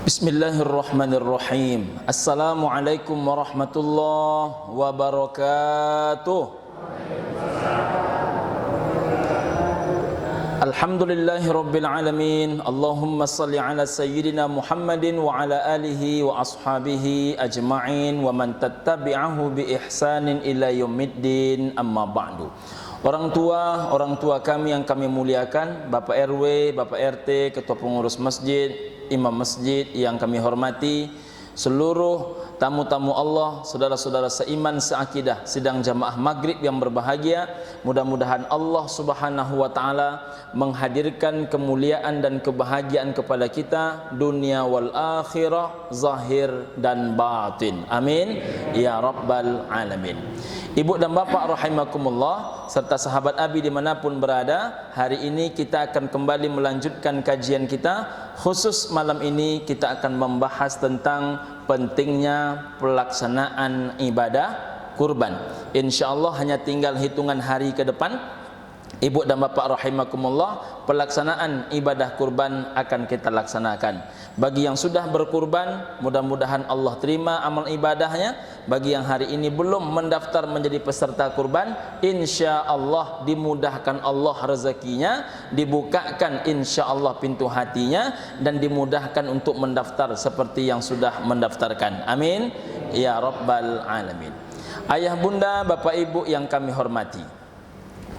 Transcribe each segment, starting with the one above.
Bismillahirrahmanirrahim. Assalamualaikum warahmatullahi wabarakatuh. Alhamdulillahirabbil alamin. Allahumma salli ala sayyidina Muhammadin wa ala alihi wa ashabihi ajma'in wa man tattabi'ahu bi ihsanin ila yaumiddin. Amma ba'du. Orang tua kami yang kami muliakan, Bapak RW, Bapak RT, Ketua Pengurus Masjid, Imam Masjid yang kami hormati, seluruh tamu-tamu Allah, saudara-saudara seiman seakidah sidang jamaah maghrib yang berbahagia, mudah-mudahan Allah subhanahu wa ta'ala menghadirkan kemuliaan dan kebahagiaan kepada kita dunia wal akhirah, zahir dan batin, amin ya rabbal alamin. Ibu dan bapak rahimakumullah serta sahabat Abi dimanapun berada, hari ini kita akan kembali melanjutkan kajian kita. Khusus malam ini kita akan membahas tentang pentingnya pelaksanaan ibadah kurban. InsyaAllah hanya tinggal hitungan hari ke depan, ibu dan bapak rahimakumullah, pelaksanaan ibadah kurban akan kita laksanakan. Bagi yang sudah berkurban, mudah-mudahan Allah terima amal ibadahnya. Bagi yang hari ini belum mendaftar menjadi peserta kurban, insyaallah dimudahkan Allah rezekinya, dibukakan insyaallah pintu hatinya, dan dimudahkan untuk mendaftar seperti yang sudah mendaftarkan. Amin ya rabbal alamin. Ayah bunda, bapak ibu yang kami hormati,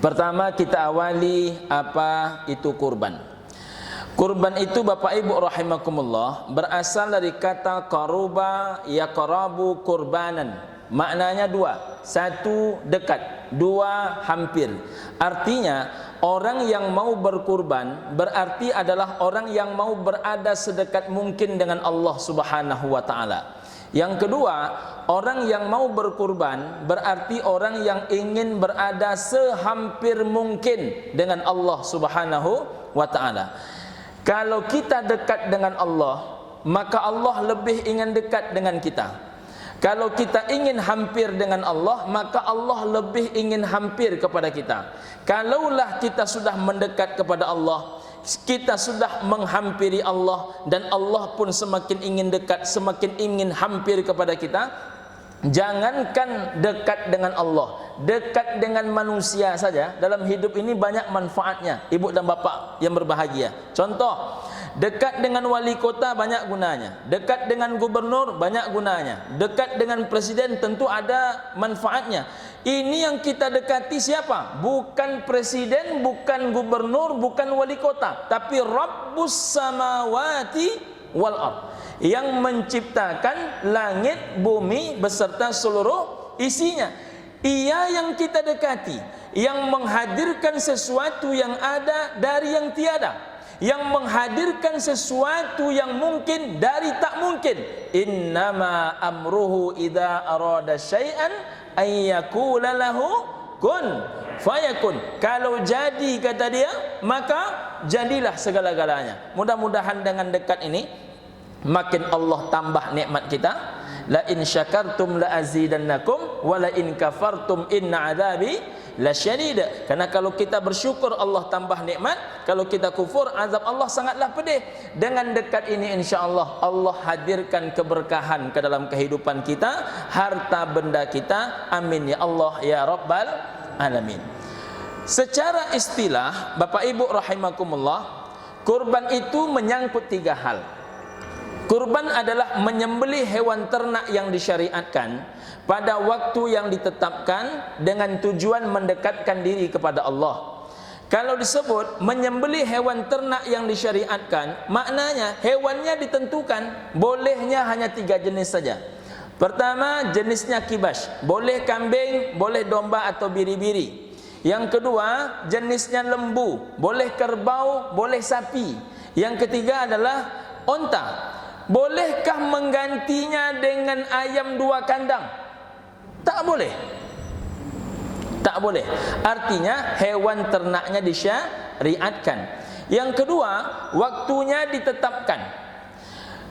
pertama kita awali apa itu kurban. Kurban itu Bapak Ibu rahimakumullah berasal dari kata qaruba yaqrabu kurbanan. Maknanya dua, satu dekat, dua hampir. Artinya orang yang mau berkurban berarti adalah orang yang mau berada sedekat mungkin dengan Allah Subhanahu wa taala. Yang kedua, orang yang mau berkurban berarti orang yang ingin berada sehampir mungkin dengan Allah Subhanahu wa taala. Kalau kita dekat dengan Allah, maka Allah lebih ingin dekat dengan kita. Kalau kita ingin hampir dengan Allah, maka Allah lebih ingin hampir kepada kita. Kalaulah kita sudah mendekat kepada Allah, kita sudah menghampiri Allah, dan Allah pun semakin ingin dekat, semakin ingin hampir kepada kita. Jangankan dekat dengan Allah, dekat dengan manusia saja dalam hidup ini banyak manfaatnya, ibu dan bapak yang berbahagia. Contoh, dekat dengan wali kota banyak gunanya, dekat dengan gubernur banyak gunanya, dekat dengan presiden tentu ada manfaatnya. Ini yang kita dekati siapa? Bukan presiden, bukan gubernur, bukan wali kota, tapi Rabbus samawati wal ard, yang menciptakan langit, bumi beserta seluruh isinya. Ia yang kita dekati, yang menghadirkan sesuatu yang ada dari yang tiada, yang menghadirkan sesuatu yang mungkin dari tak mungkin. Innama amruhu idza arada syai'an ay yaqula lahu kun fayakun. Kalau jadi kata dia, maka jadilah segala-galanya. Mudah-mudahan dengan dekat ini makin Allah tambah nikmat kita. La in syakartum la azidannakum wa la in kafartum inna adzabi lasyadid. Karena kalau kita bersyukur Allah tambah nikmat, kalau kita kufur azab Allah sangatlah pedih. Dengan dekat ini insyaallah Allah hadirkan keberkahan ke dalam kehidupan kita, harta benda kita. Amin ya Allah ya rabbal alamin. Secara istilah Bapak Ibu rahimakumullah, kurban itu menyangkut tiga hal. Kurban adalah menyembelih hewan ternak yang disyariatkan pada waktu yang ditetapkan dengan tujuan mendekatkan diri kepada Allah. Kalau disebut menyembelih hewan ternak yang disyariatkan, maknanya hewannya ditentukan, bolehnya hanya tiga jenis saja. Pertama, jenisnya kibas, boleh kambing, boleh domba atau biri-biri. Yang kedua, jenisnya lembu, boleh kerbau, boleh sapi. Yang ketiga adalah onta. Bolehkah menggantinya dengan ayam dua kandang? Tak boleh. Tak boleh. Artinya hewan ternaknya disyariatkan. Yang kedua, waktunya ditetapkan.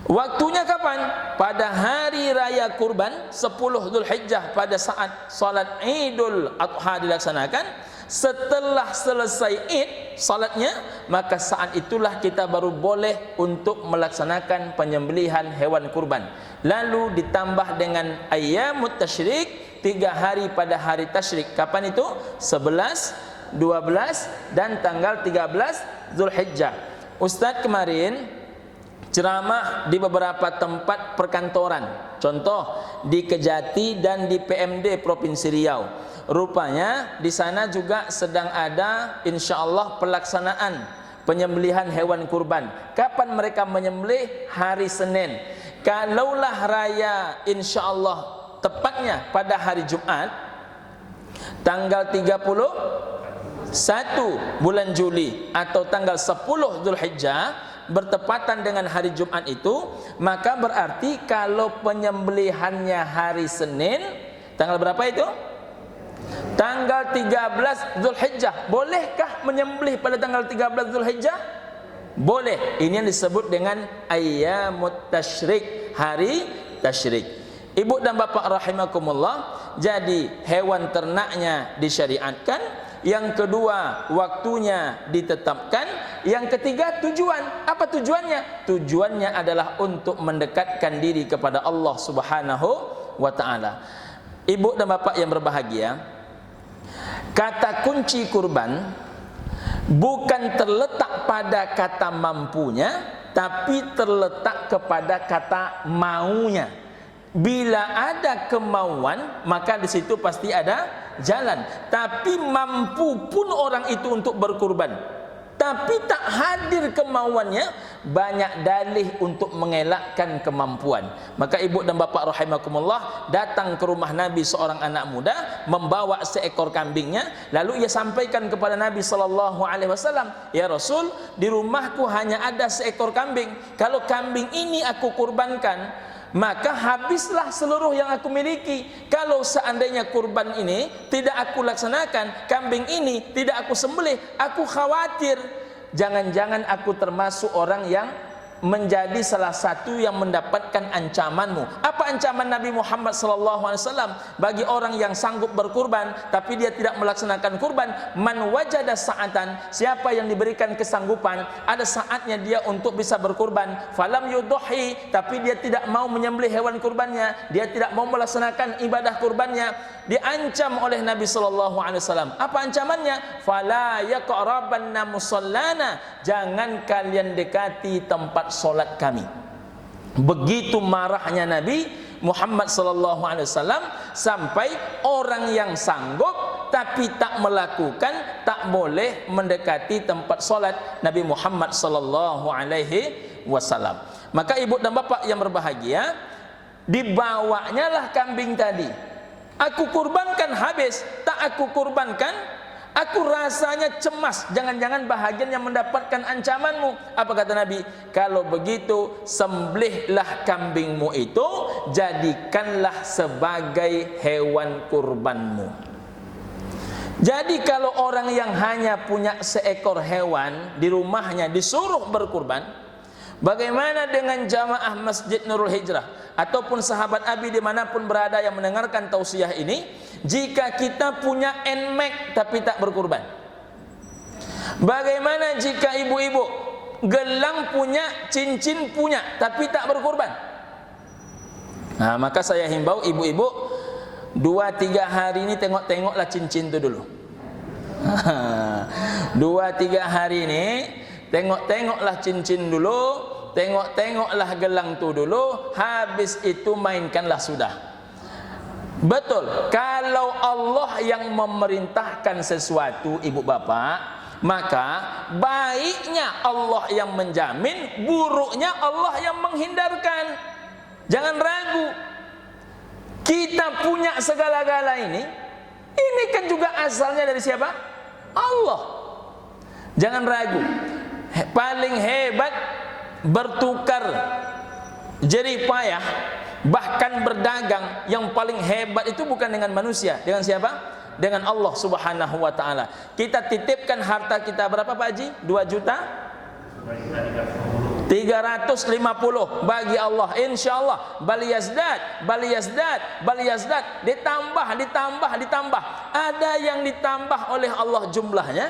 Waktunya kapan? Pada hari raya kurban 10 Dzulhijjah, pada saat salat Idul Adha dilaksanakan, Setelah selesai Id salatnya, maka saat itulah kita baru boleh untuk melaksanakan penyembelihan hewan kurban. Lalu ditambah dengan ayyamut tasyrik, 3 hari pada hari tasyrik. Kapan itu? 11, 12 dan tanggal 13 Zulhijjah. Ustaz kemarin ceramah di beberapa tempat perkantoran, contoh di Kejati dan di PMD Provinsi Riau. Rupanya di sana juga sedang ada insyaallah pelaksanaan penyembelihan hewan kurban. Kapan mereka menyembelih? Hari Senin. Kalaulah raya insyaallah tepatnya pada hari Jumat tanggal 31 bulan Juli atau tanggal 10 Zulhijjah bertepatan dengan hari Jumat itu, maka berarti kalau penyembelihannya hari Senin tanggal berapa itu? Tanggal 13 Zulhijjah. Bolehkah menyembelih pada tanggal 13 Zulhijjah? Boleh. Ini yang disebut dengan ayyamut tasyrik, hari tasyrik. Ibu dan bapak rahimakumullah, jadi hewan ternaknya disyariatkan. Yang kedua, waktunya ditetapkan. Yang ketiga, tujuan. Apa tujuannya? Tujuannya adalah untuk mendekatkan diri kepada Allah Subhanahu wa ta'ala. Ibu dan bapak yang berbahagia, kata kunci kurban bukan terletak pada kata mampunya, tapi terletak kepada kata maunya. Bila ada kemauan, maka di situ pasti ada jalan. Tapi mampu pun orang itu untuk berkurban, tapi tak hadir kemauannya, banyak dalih untuk mengelakkan kemampuan. Maka ibu dan bapak rahimakumullah, datang ke rumah Nabi seorang anak muda membawa seekor kambingnya, lalu ia sampaikan kepada Nabi SAW, ya Rasul, di rumahku hanya ada seekor kambing. Kalau kambing ini aku kurbankan, maka habislah seluruh yang aku miliki. Kalau seandainya kurban ini tidak aku laksanakan, kambing ini tidak aku sembelih, aku khawatir jangan-jangan aku termasuk orang yang menjadi salah satu yang mendapatkan ancamanmu. Apa ancaman Nabi Muhammad SAW bagi orang yang sanggup berkurban tapi dia tidak melaksanakan kurban? Man wajada sa'atan, siapa yang diberikan kesanggupan, ada saatnya dia untuk bisa berkurban, falam yudhi, tapi dia tidak mau menyembelih hewan kurbannya, dia tidak mau melaksanakan ibadah kurbannya, diancam oleh Nabi SAW. Apa ancamannya? Fala yaqrabanna musallana, jangan kalian dekati tempat solat kami. Begitu marahnya Nabi Muhammad SAW sampai orang yang sanggup tapi tak melakukan, tak boleh mendekati tempat solat Nabi Muhammad SAW. Maka ibu dan bapak yang berbahagia, dibawanya lah kambing tadi. Aku kurbankan habis, tak aku kurbankan, aku rasanya cemas, jangan-jangan bahagian yang mendapatkan ancamanmu. Apa kata Nabi? Kalau begitu, sembelihlah kambingmu itu, jadikanlah sebagai hewan kurbanmu. Jadi kalau orang yang hanya punya seekor hewan di rumahnya disuruh berkurban, bagaimana dengan jamaah Masjid Nurul Hijrah ataupun sahabat Abi dimanapun berada yang mendengarkan tausiah ini? Jika kita punya NMAX tapi tak berkurban, bagaimana jika ibu-ibu gelang punya, cincin punya tapi tak berkurban? Nah, maka saya himbau ibu-ibu 2-3 hari ini tengok-tengoklah cincin itu dulu. 2-3 hari ini tengok-tengoklah cincin dulu, tengok-tengoklah gelang itu dulu, habis itu mainkanlah sudah. Betul, kalau Allah yang memerintahkan sesuatu ibu bapak, maka baiknya Allah yang menjamin, buruknya Allah yang menghindarkan. Jangan ragu. Kita punya segala-gala ini kan juga asalnya dari siapa? Allah. Jangan ragu. Paling hebat bertukar jerih payah, bahkan berdagang, yang paling hebat itu bukan dengan manusia. Dengan siapa? Dengan Allah Subhanahu wa ta'ala. Kita titipkan harta kita berapa Pak Haji? 2 juta? 3 350 bagi Allah, insyaallah. Bal yazdad, ditambah. Ada yang ditambah oleh Allah jumlahnya,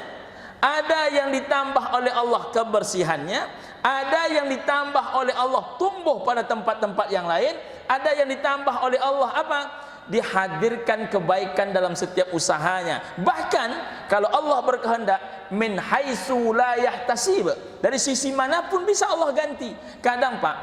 ada yang ditambah oleh Allah kebersihannya, ada yang ditambah oleh Allah tumbuh pada tempat-tempat yang lain, ada yang ditambah oleh Allah apa? Dihadirkan kebaikan dalam setiap usahanya. Bahkan kalau Allah berkehendak, min haitsu la yahtasib, dari sisi manapun bisa Allah ganti. Kadang Pak,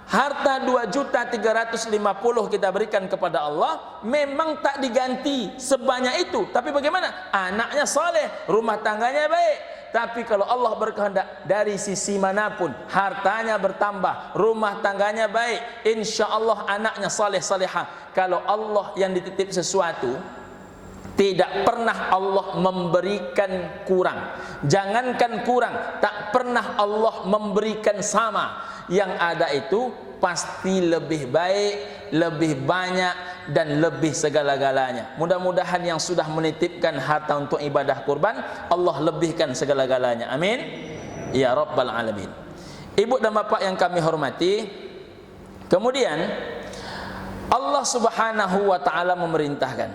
harta 2.350.000 kita berikan kepada Allah, memang tak diganti sebanyak itu. Tapi bagaimana? Anaknya saleh, rumah tangganya baik. Tapi kalau Allah berkehendak, dari sisi manapun hartanya bertambah, rumah tangganya baik, insya Allah anaknya saleh salehah. Kalau Allah yang dititip sesuatu, tidak pernah Allah memberikan kurang. Jangankan kurang, tak pernah Allah memberikan sama. Yang ada itu pasti lebih baik, lebih banyak, dan lebih segala-galanya. Mudah-mudahan yang sudah menitipkan harta untuk ibadah kurban, Allah lebihkan segala-galanya. Amin ya rabbal alamin. Ibu dan bapak yang kami hormati, kemudian Allah subhanahu wa ta'ala memerintahkan,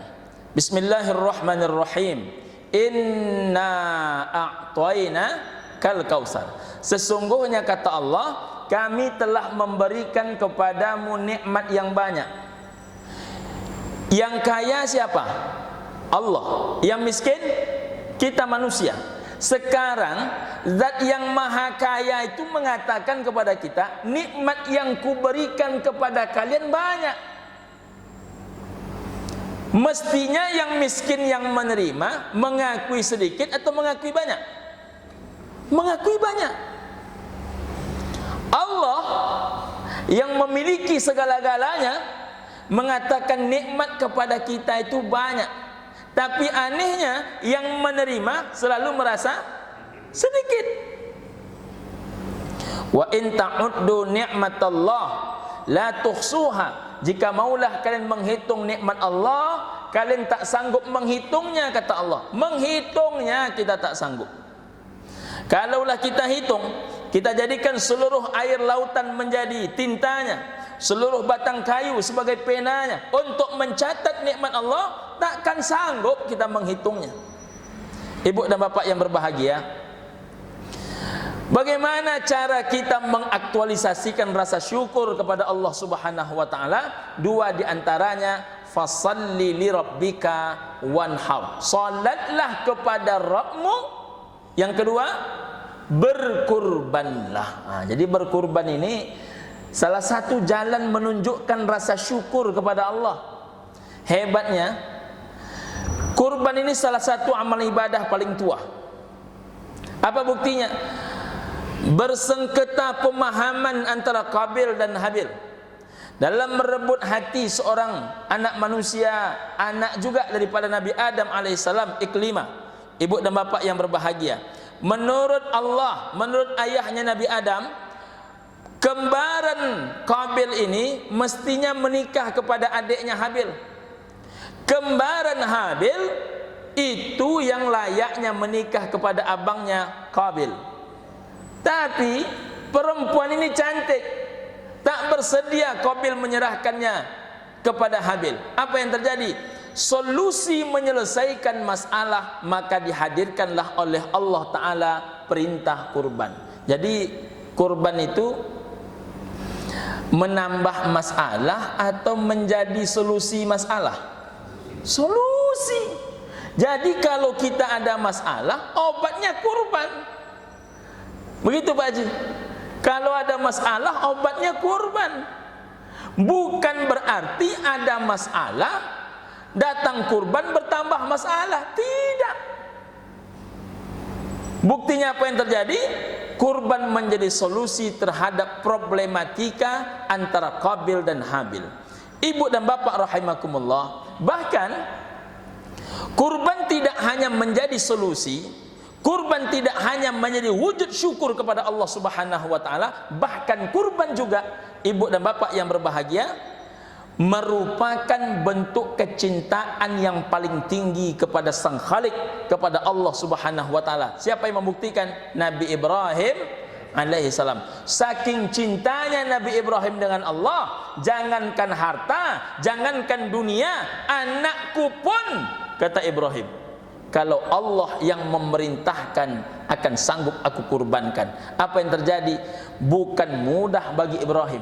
Bismillahirrahmanirrahim, Inna a'tayna kal kausar. Sesungguhnya kata Allah, kami telah memberikan kepadamu nikmat yang banyak. Yang kaya siapa? Allah. Yang miskin kita manusia. Sekarang zat yang maha kaya itu mengatakan kepada kita, nikmat yang kuberikan kepada kalian banyak. Mestinya yang miskin yang menerima mengakui sedikit atau mengakui banyak? Mengakui banyak. Allah yang memiliki segala-galanya mengatakan nikmat kepada kita itu banyak. Tapi anehnya yang menerima selalu merasa sedikit. Wa in ta'uddu ni'matallah la tuhsuha. Jika maulah kalian menghitung nikmat Allah, kalian tak sanggup menghitungnya, kata Allah. Menghitungnya kita tak sanggup. Kalaulah kita hitung, kita jadikan seluruh air lautan menjadi tintanya, seluruh batang kayu sebagai penanya untuk mencatat nikmat Allah, takkan sanggup kita menghitungnya. Ibu dan bapak yang berbahagia, bagaimana cara kita mengaktualisasikan rasa syukur kepada Allah Subhanahu wa taala? Dua di antaranya, fasalli li rabbika wanhar. Salatlah kepada Rabbmu. Yang kedua, berkurbanlah. Nah, jadi berkurban ini salah satu jalan menunjukkan rasa syukur kepada Allah. Hebatnya, kurban ini salah satu amal ibadah paling tua. Apa buktinya? Bersengketa pemahaman antara Qabil dan Habil dalam merebut hati seorang anak manusia, anak juga daripada Nabi Adam alaihissalam, Iklimah. Ibu dan bapak yang berbahagia, menurut Allah, menurut ayahnya Nabi Adam, kembaran Qabil ini mestinya menikah kepada adiknya Habil. Kembaran Habil itu yang layaknya menikah kepada abangnya Qabil. Tapi perempuan ini cantik, tak bersedia Qabil menyerahkannya kepada Habil. Apa yang terjadi? Solusi menyelesaikan masalah, maka dihadirkanlah oleh Allah Ta'ala perintah kurban. Jadi kurban itu menambah masalah atau menjadi solusi masalah? Solusi. Jadi kalau kita ada masalah, obatnya kurban. Begitu Pak Haji. Kalau ada masalah, obatnya kurban. Bukan berarti ada masalah, datang kurban bertambah masalah. Tidak. Buktinya apa yang terjadi? Kurban menjadi solusi terhadap problematika antara Qabil dan Habil. Ibu dan bapak rahimakumullah, bahkan kurban tidak hanya menjadi solusi, kurban tidak hanya menjadi wujud syukur kepada Allah Subhanahu wa taala, bahkan kurban juga, ibu dan bapak yang berbahagia, merupakan bentuk kecintaan yang paling tinggi kepada Sang Khalik, kepada Allah Subhanahu wa taala. Siapa yang membuktikan? Nabi Ibrahim alaihi salam. Saking cintanya Nabi Ibrahim dengan Allah, jangankan harta, jangankan dunia, anakku pun, kata Ibrahim, kalau Allah yang memerintahkan akan sanggup aku kurbankan. Apa yang terjadi? Bukan mudah bagi Ibrahim.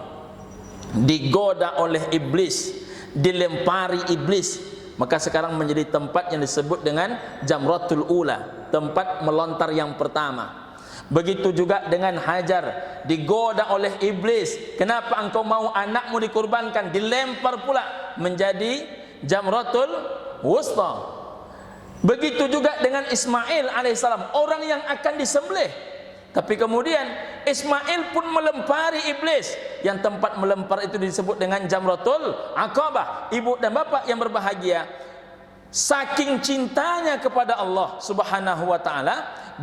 Digoda oleh iblis, dilempari iblis, maka sekarang menjadi tempat yang disebut dengan Jamratul Ula, tempat melontar yang pertama. Begitu juga dengan Hajar, digoda oleh iblis, kenapa engkau mau anakmu dikurbankan? Dilempar pula menjadi Jamratul Wusta. Begitu juga dengan Ismail alaihissalam, orang yang akan disembelih. Tapi kemudian Ismail pun melempari iblis, yang tempat melempar itu disebut dengan Jamratul Aqabah. Ibu dan bapak yang berbahagia, saking cintanya kepada Allah Subhanahu wa taala,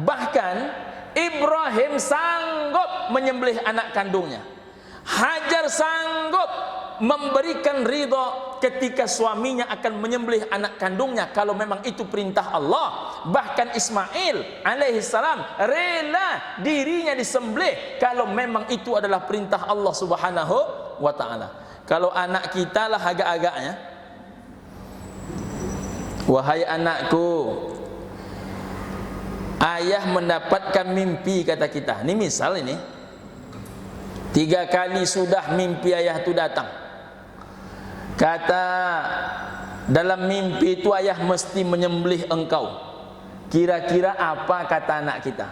bahkan Ibrahim sanggup menyembelih anak kandungnya. Hajar sanggup memberikan ridha ketika suaminya akan menyembelih anak kandungnya kalau memang itu perintah Allah. Bahkan Ismail alaihissalam rela dirinya disembelih kalau memang itu adalah perintah Allah Subhanahu wa taala. Kalau anak kita lah agak-agaknya, wahai anakku, ayah mendapatkan mimpi, kata kita. Ini misal ini, 3 kali sudah mimpi ayah itu datang. Kata dalam mimpi itu ayah mesti menyembelih engkau. Kira-kira apa kata anak kita?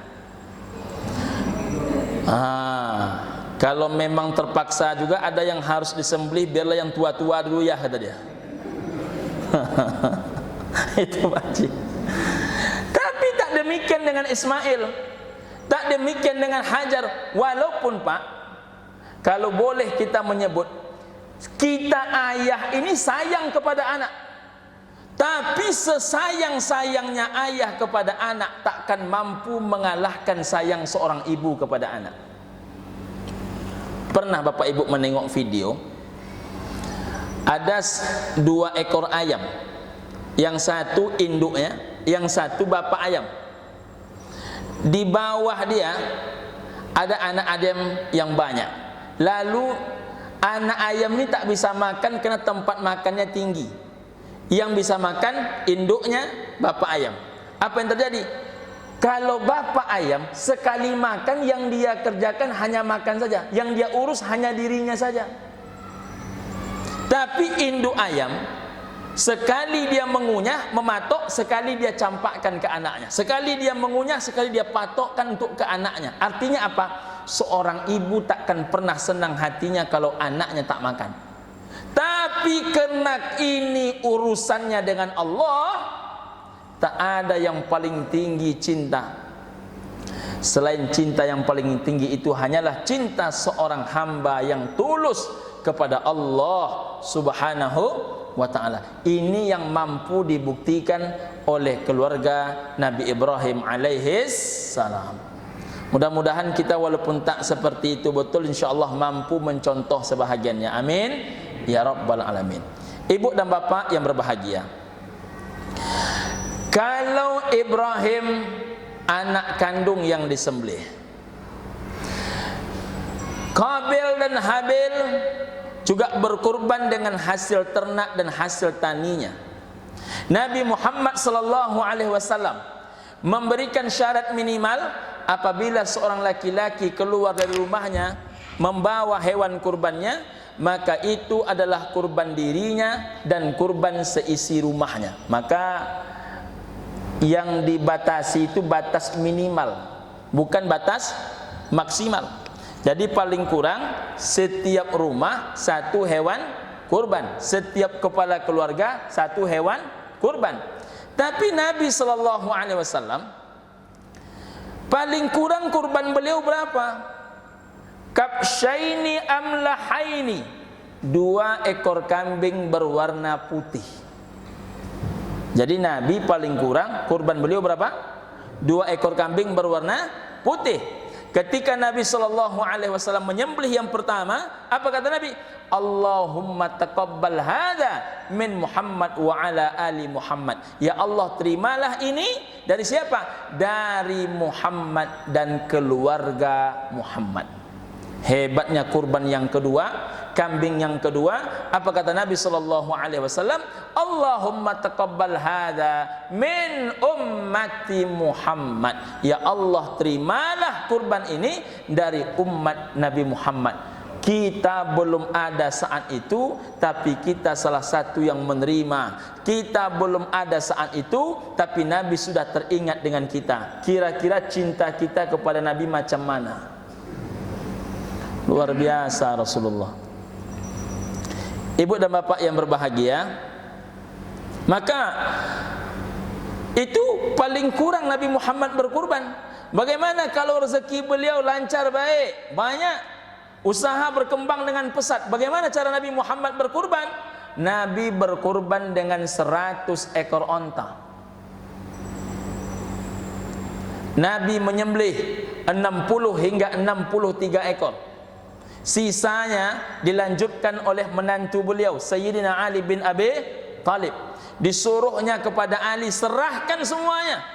Kalau memang terpaksa juga ada yang harus disembelih, biarlah yang tua-tua dulu ya, kata dia. Itu Pakcik. Tapi tak demikian dengan Ismail, tak demikian dengan Hajar. Walaupun Pak, kalau boleh kita menyebut, kita ayah ini sayang kepada anak, tapi sesayang-sayangnya ayah kepada anak takkan mampu mengalahkan sayang seorang ibu kepada anak. Pernah bapak ibu menengok video, ada 2 ekor ayam, yang satu induknya, yang satu bapak ayam. Di bawah dia ada anak ayam yang banyak. Lalu anak ayam ini tak bisa makan karena tempat makannya tinggi. Yang bisa makan induknya, bapak ayam. Apa yang terjadi? Kalau bapak ayam sekali makan, yang dia kerjakan hanya makan saja, yang dia urus hanya dirinya saja. Tapi induk ayam, sekali dia mengunyah, mematok, sekali dia campakkan ke anaknya. Sekali dia mengunyah, sekali dia patokkan untuk ke anaknya. Artinya apa? Seorang ibu takkan pernah senang hatinya kalau anaknya tak makan. Tapi karena ini urusannya dengan Allah, tak ada yang paling tinggi cinta. Selain cinta yang paling tinggi itu hanyalah cinta seorang hamba yang tulus kepada Allah Subhanahu wa ta'ala. Ini yang mampu dibuktikan oleh keluarga Nabi Ibrahim alaihis salam. Mudah-mudahan kita walaupun tak seperti itu betul, insyaAllah mampu mencontoh sebahagiannya. Amin ya rabbal alamin. Ibu dan bapak yang berbahagia, kalau Ibrahim anak kandung yang disembelih, Qabil dan Habil juga berkurban dengan hasil ternak dan hasil taninya. Nabi Muhammad sallallahu alaihi wasallam memberikan syarat minimal, apabila seorang laki-laki keluar dari rumahnya membawa hewan kurbannya, maka itu adalah kurban dirinya dan kurban seisi rumahnya. Maka yang dibatasi itu batas minimal, bukan batas maksimal. Jadi paling kurang setiap rumah 1 hewan kurban, setiap kepala keluarga 1 hewan kurban. Tapi Nabi sallallahu alaihi wasallam paling kurang kurban beliau berapa? Kabsyaini amlahaini, 2 ekor kambing berwarna putih. Jadi Nabi paling kurang kurban beliau berapa? 2 ekor kambing berwarna putih. ketika Nabi SAW menyembelih yang pertama, apa kata Nabi? Allahumma taqabbal hadza min Muhammad wa ala ali Muhammad. Ya Allah, terimalah ini dari siapa? Dari Muhammad dan keluarga Muhammad. Hebatnya kurban yang kedua, kambing yang kedua, apa kata Nabi SAW? Allahumma taqabbal hadza min ummati Muhammad. Ya Allah, terimalah kurban ini dari umat Nabi Muhammad. Kita belum ada saat itu, tapi kita salah satu yang menerima. Kita belum ada saat itu, tapi Nabi sudah teringat dengan kita. Kira-kira cinta kita kepada Nabi macam mana? Luar biasa Rasulullah. Ibu dan bapak yang berbahagia, maka itu paling kurang Nabi Muhammad berkurban. Bagaimana kalau rezeki beliau lancar baik, banyak, usaha berkembang dengan pesat? Bagaimana cara Nabi Muhammad berkurban? Nabi berkurban dengan 100 ekor onta. Nabi menyembelih 60 hingga 63 ekor. Sisanya dilanjutkan oleh menantu beliau, Sayyidina Ali bin Abi Thalib. Disuruhnya kepada Ali, serahkan semuanya.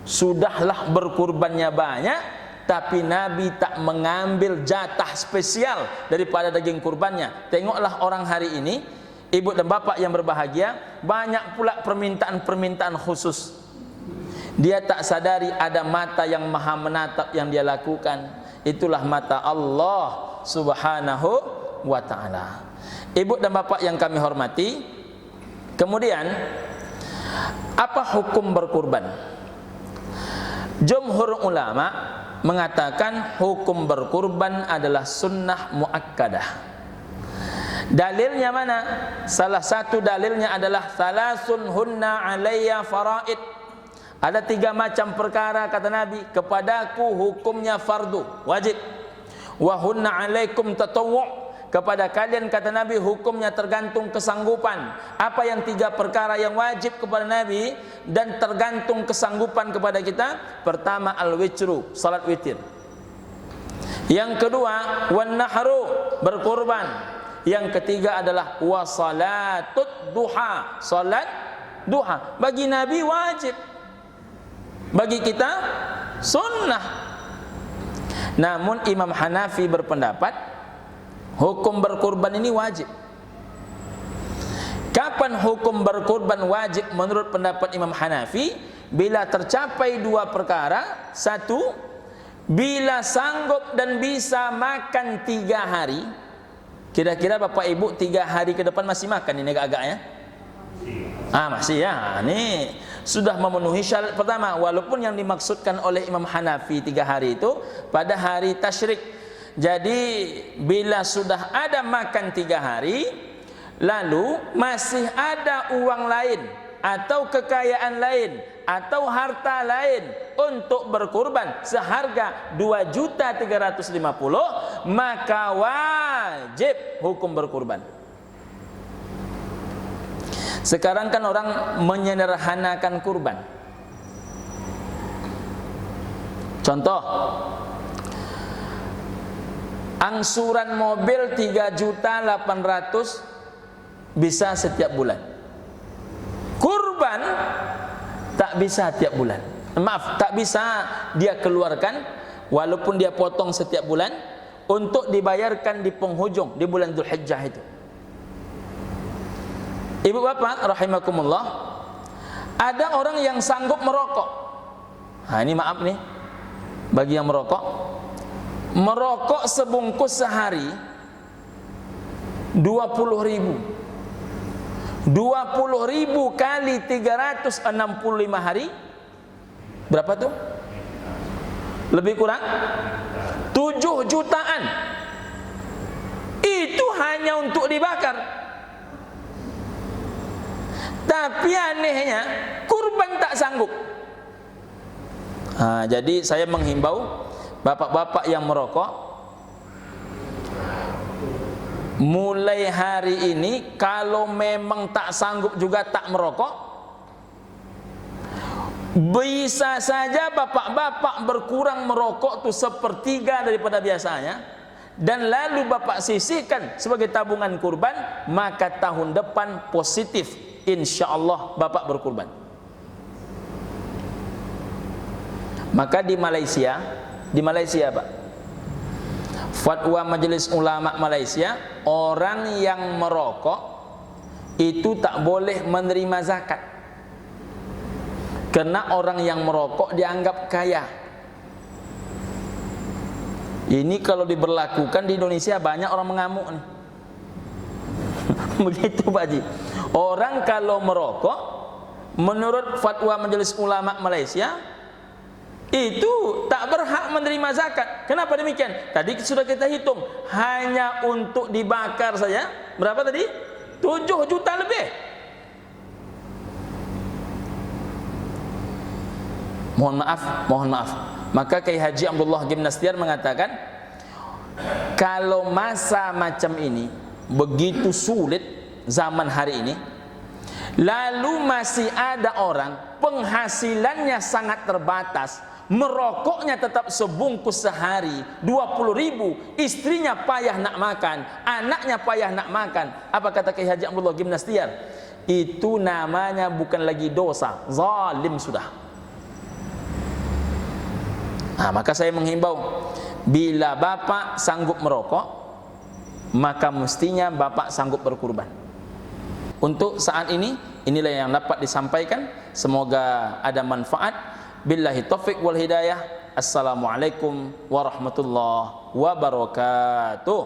Sudahlah berkurbannya banyak, tapi Nabi tak mengambil jatah spesial daripada daging kurbannya. Tengoklah orang hari ini, ibu dan bapak yang berbahagia, banyak pula permintaan-permintaan khusus. Dia tak sadari ada mata yang maha menatap yang dia lakukan. Itulah mata Allah Subhanahu wa ta'ala. Ibu dan bapak yang kami hormati, kemudian apa hukum berkurban? Jumhur ulama mengatakan hukum berkurban adalah sunnah muakkadah. Dalilnya mana? Salah satu dalilnya adalah salasun hunna alayya faraid. Ada 3 macam perkara kata Nabi, kepadaku hukumnya fardu, wajib. Wa hunna alaikum tatawwu', kepada kalian kata Nabi hukumnya tergantung kesanggupan. Apa yang 3 perkara yang wajib kepada Nabi dan tergantung kesanggupan kepada kita? Pertama, al-witru, salat witir. Yang kedua, wan nahru, berkurban. Yang ketiga adalah wasalatut duha, salat duha. Bagi Nabi wajib, bagi kita sunnah. Namun Imam Hanafi berpendapat hukum berkurban ini wajib. Kapan hukum berkurban wajib menurut pendapat Imam Hanafi? Bila tercapai 2 perkara. 1, bila sanggup dan bisa makan 3 hari. Kira-kira bapak ibu 3 hari ke depan masih makan ini agak-agaknya? Masih ya. Ini sudah memenuhi syarat pertama. Walaupun yang dimaksudkan oleh Imam Hanafi 3 hari itu pada hari tasyrik. Jadi bila sudah ada makan 3 hari, lalu masih ada uang lain atau kekayaan lain atau harta lain untuk berkurban seharga 2.350.000, maka wajib hukum berkurban. Sekarang kan orang menyederhanakan kurban. Contoh, angsuran mobil 3.800.000 bisa setiap bulan. Kurban tak bisa tiap bulan. Maaf, tak bisa dia keluarkan walaupun dia potong setiap bulan untuk dibayarkan di penghujung di bulan Dzulhijjah itu. Ibu bapak rahimakumullah, ada orang yang sanggup merokok. Ini maaf nih bagi yang merokok. Merokok sebungkus sehari 20.000. 20.000 kali 365 hari berapa tuh? Lebih kurang 7 jutaan. Itu hanya untuk dibakar. Tapi anehnya kurban tak sanggup. Jadi saya menghimbau bapak-bapak yang merokok, mulai hari ini kalau memang tak sanggup juga tak merokok, Bisa saja bapak-bapak berkurang merokok tuh sepertiga daripada biasanya, dan lalu bapak sisihkan sebagai tabungan kurban, maka tahun depan positif, insya Allah bapak berkurban. Maka di Malaysia Pak, fatwa Majelis Ulama Malaysia, orang yang merokok itu tak boleh menerima zakat, karena orang yang merokok dianggap kaya. Ini kalau diberlakukan di Indonesia banyak orang mengamuk nih. Begitu Pak Haji. Orang kalau merokok, menurut fatwa Majelis Ulama Malaysia, itu tak berhak menerima zakat. Kenapa demikian? Tadi sudah kita hitung, hanya untuk dibakar saja berapa tadi? 7 juta lebih. Mohon maaf. Maka Kiai Haji Abdullah Gimnastiar mengatakan, kalau masa macam ini begitu sulit zaman hari ini, lalu masih ada orang penghasilannya sangat terbatas, merokoknya tetap sebungkus sehari 20.000, istrinya payah nak makan, anaknya payah nak makan. Apa kata Kiai Haji Abdullah Gimnastiar? Itu namanya bukan lagi dosa, zalim sudah. Nah, maka saya menghimbau, bila bapak sanggup merokok, maka mestinya bapak sanggup berkurban. Untuk saat ini, inilah yang dapat disampaikan. Semoga ada manfaat. Billahi taufiq wal hidayah. Assalamualaikum warahmatullahi wabarakatuh.